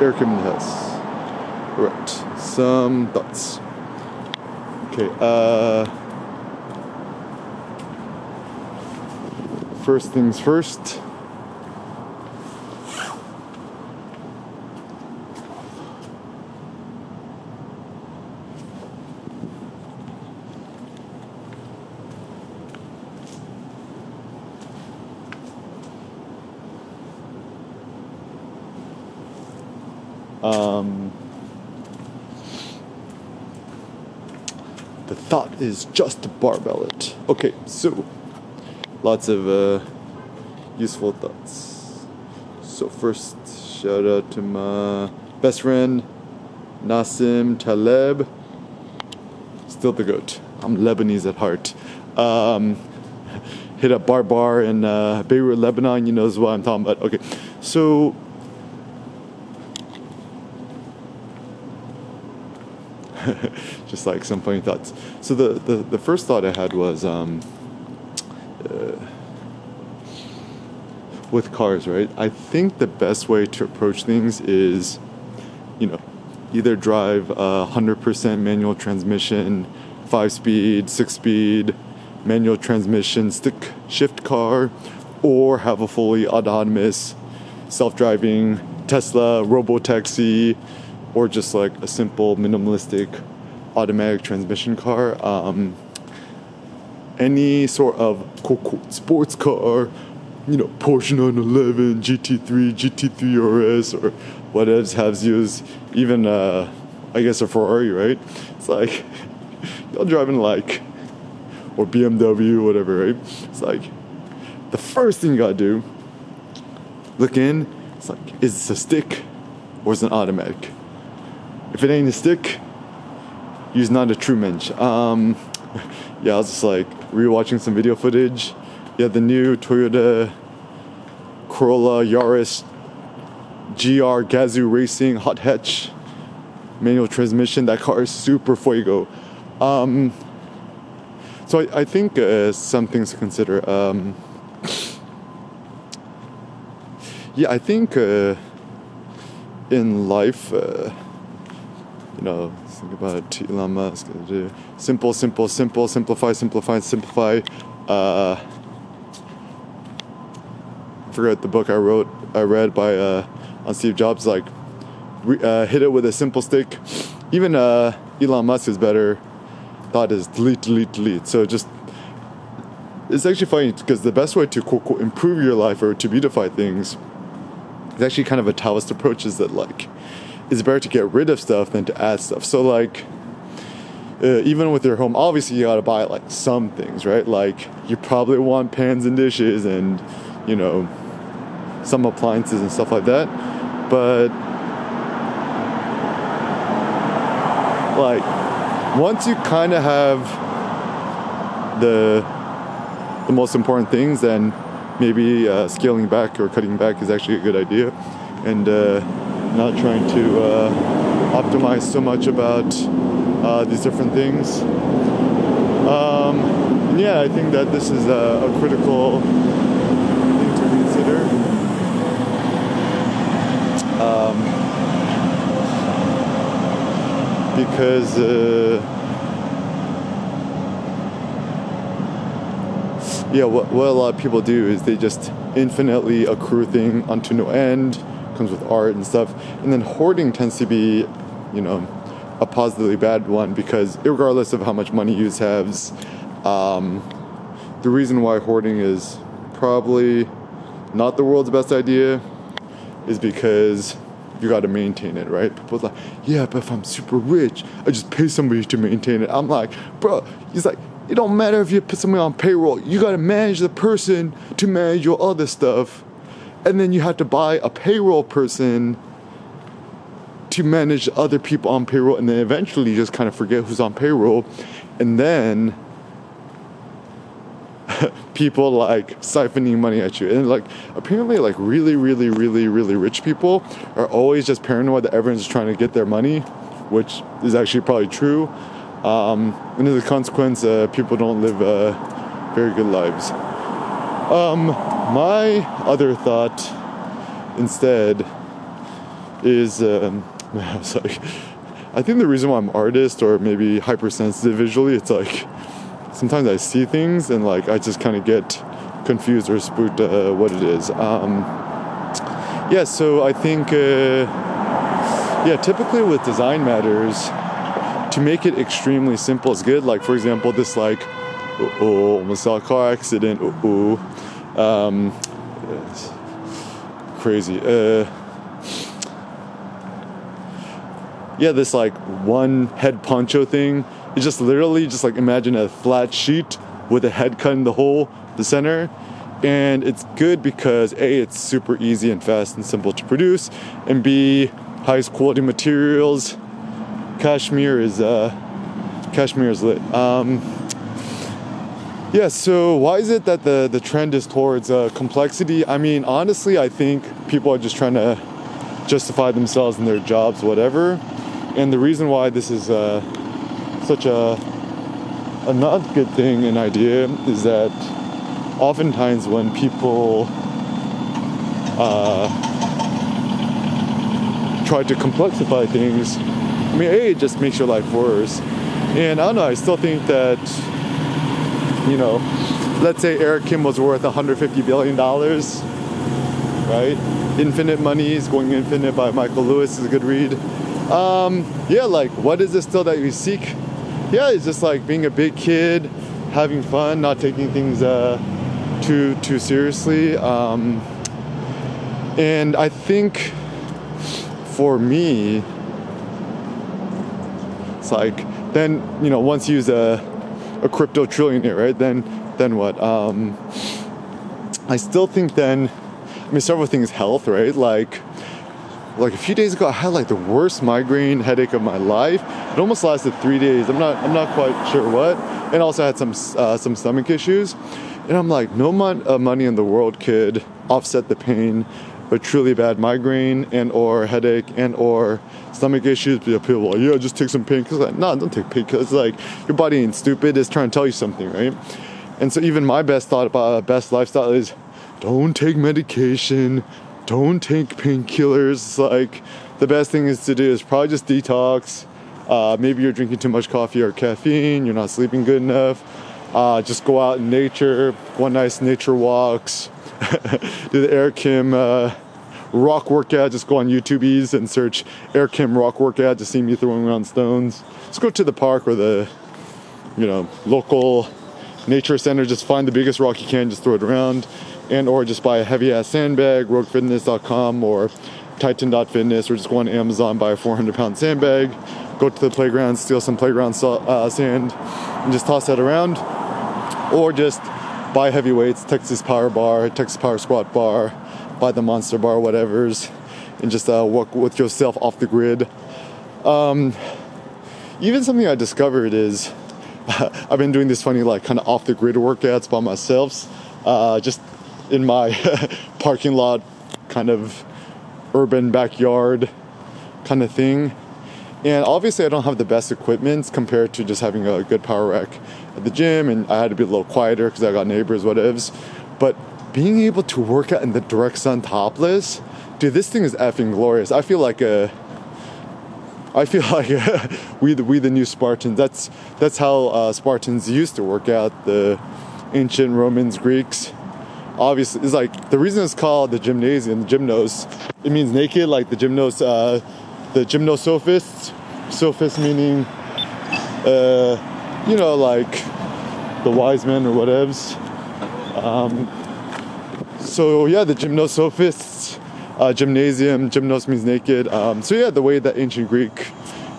Eric came in the house. Alright, some thoughts. Okay, first things first. The thought is just to barbell it. Okay, so lots of useful thoughts. So first, shout out to my best friend Nassim Taleb. Still the GOAT. I'm Lebanese at heart. Hit up Bar in Beirut, Lebanon. You know what I'm talking about. Okay, so just like some funny thoughts. So the first thought I had was with cars, right? I think the best way to approach things is, either drive 100% manual transmission, 5-speed, 6-speed, manual transmission, stick shift car, or have a fully autonomous, self-driving Tesla, robo-taxi, or just like a simple minimalistic automatic transmission car. Any sort of sports car, Porsche 911, GT3, GT3 RS, or what else has used, even I guess a Ferrari, right? It's like y'all driving or BMW, whatever, right? It's like the first thing you gotta do, look in. It's like, is this a stick or is it an automatic? If it ain't a stick, you're not a true mensch. I was just rewatching some video footage. Yeah, the new Toyota Corolla Yaris GR Gazoo Racing hot hatch manual transmission. That car is super fuego. So I think some things to consider. I think in life, think about it, Elon Musk. Simple, simplify. I forgot the book I read by on Steve Jobs. Hit it with a simple stick. Even Elon Musk's better thought is delete. So just, it's actually funny because the best way to quote improve your life or to beautify things is actually kind of a Taoist approach. Is that it's better to get rid of stuff than to add stuff. So even with your home, obviously you gotta buy some things, right? You probably want pans and dishes and some appliances and stuff like that. But once you kind of have the most important things, then maybe scaling back or cutting back is actually a good idea, and not trying to optimize so much about these different things. I think that this is a critical thing to consider. Because what a lot of people do is they just infinitely accrue things unto no end. Comes with art and stuff, and then hoarding tends to be, a positively bad one, because regardless of how much money you have, the reason why hoarding is probably not the world's best idea is because you got to maintain it, right? People's but if I'm super rich, I just pay somebody to maintain it. I'm bro, he's it don't matter if you put somebody on payroll. You got to manage the person to manage your other stuff. And then you have to buy a payroll person to manage other people on payroll. And then eventually you just kind of forget who's on payroll. And then people siphoning money at you. And apparently really, really, really, really rich people are always just paranoid that everyone's trying to get their money, which is actually probably true. And as a consequence, people don't live very good lives. My other thought instead is sorry. I think the reason why I'm artist or maybe hypersensitive visually, it's like sometimes I see things and like I just kind of get confused or spooked what it is. Yeah, so I think typically with design matters, to make it extremely simple is good. Like for example, this like almost saw a car accident. Crazy. This like one head poncho thing. It's just literally just like imagine a flat sheet with a head cut in the center. And it's good because A, it's super easy and fast and simple to produce, and B, highest quality materials. Cashmere is lit. So why is it that the trend is towards complexity? I mean, honestly, I think people are just trying to justify themselves in their jobs, whatever. And the reason why this is such a not good thing, an idea, is that oftentimes when people try to complexify things, I mean, A, it just makes your life worse. And I don't know, I still think that, you know, let's say Eric Kim was worth $150 billion, right? Infinite Money is Going Infinite by Michael Lewis is a good read. Like, what is it still that you seek? Yeah, it's just like being a big kid, having fun, not taking things too seriously. And I think for me, it's like, then, you know, once you use a crypto trillionaire, right? Then what? I still think then, I mean, several things, health, right? Like a few days ago, I had like the worst migraine headache of my life. It almost lasted 3 days. I'm not quite sure what. And also I had some stomach issues. And I'm like, no amount of money in the world could offset the pain of a truly bad migraine and or headache and or stomach issues. People are like, yeah, just take some painkillers. Like, no, don't take painkillers. Like, your body ain't stupid. It's trying to tell you something, right? And so even my best thought about a best lifestyle is don't take medication. Don't take painkillers. Like, the best thing is to do is probably just detox. Maybe you're drinking too much coffee or caffeine. You're not sleeping good enough. Just go out in nature. Go on nice nature walks. Do the Eric Kim rock workout. Just go on YouTube's and search Eric Kim rock workout to see me throwing around stones. Just go to the park or the, you know, local nature center. Just find the biggest rock you can. Just throw it around. And or just buy a heavy ass sandbag, roguefitness.com or titan.fitness, or just go on Amazon, buy a 400-pound sandbag, go to the playground, steal some playground sand, and just toss that around. Or just buy heavy weights, Texas Power Bar, Texas Power Squat Bar, buy the Monster Bar, whatever's, and just work with yourself off the grid. Even something I discovered is I've been doing this funny like kind of off the grid workouts by myself, just in my parking lot, kind of urban backyard kind of thing. And obviously I don't have the best equipment compared to just having a good power rack at the gym, and I had to be a little quieter because I got neighbors, whatevs. But being able to work out in the direct sun topless, dude, this thing is effing glorious. I feel like we the new Spartans. That's how Spartans used to work out, the ancient Romans, Greeks. Obviously, it's like the reason it's called the gymnasium, the gymnos. It means naked, like the gymnos, the gymnosophists. Sophist meaning, you know, like the wise men or whatevs. So yeah, the gymnosophists, gymnasium, gymnos means naked. So yeah, the way that ancient Greek,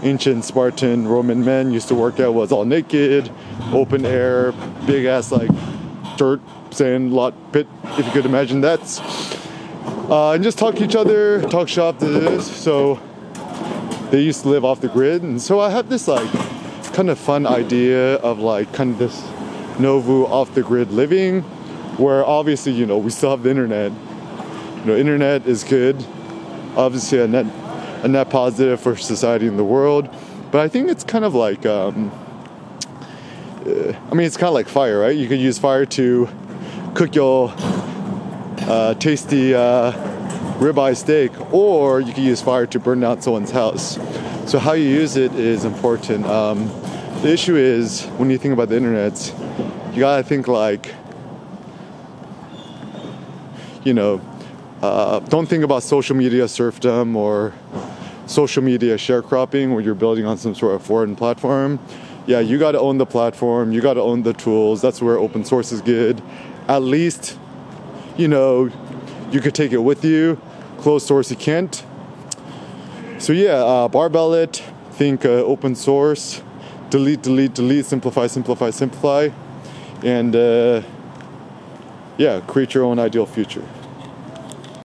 ancient Spartan, Roman men used to work out was all naked, open air, big ass like dirt, sand lot pit, if you could imagine that. And just talk to each other, talk shop to this. So they used to live off the grid. And so I have this like kind of fun idea of like kind of this Novu off the grid living, where obviously, you know, we still have the internet. You know, internet is good. Obviously a net positive for society and the world. But I think it's kind of like, I mean, it's kind of like fire, right? You could use fire to cook your tasty ribeye steak, or you can use fire to burn down someone's house. So how you use it is important. The issue is, when you think about the internet, you gotta think like, don't think about social media serfdom or social media sharecropping where you're building on some sort of foreign platform. Yeah, you gotta own the platform, you gotta own the tools. That's where open source is good. At least, you could take it with you. Closed source, you can't. So yeah, barbell it, think open source, delete, simplify, and create your own ideal future.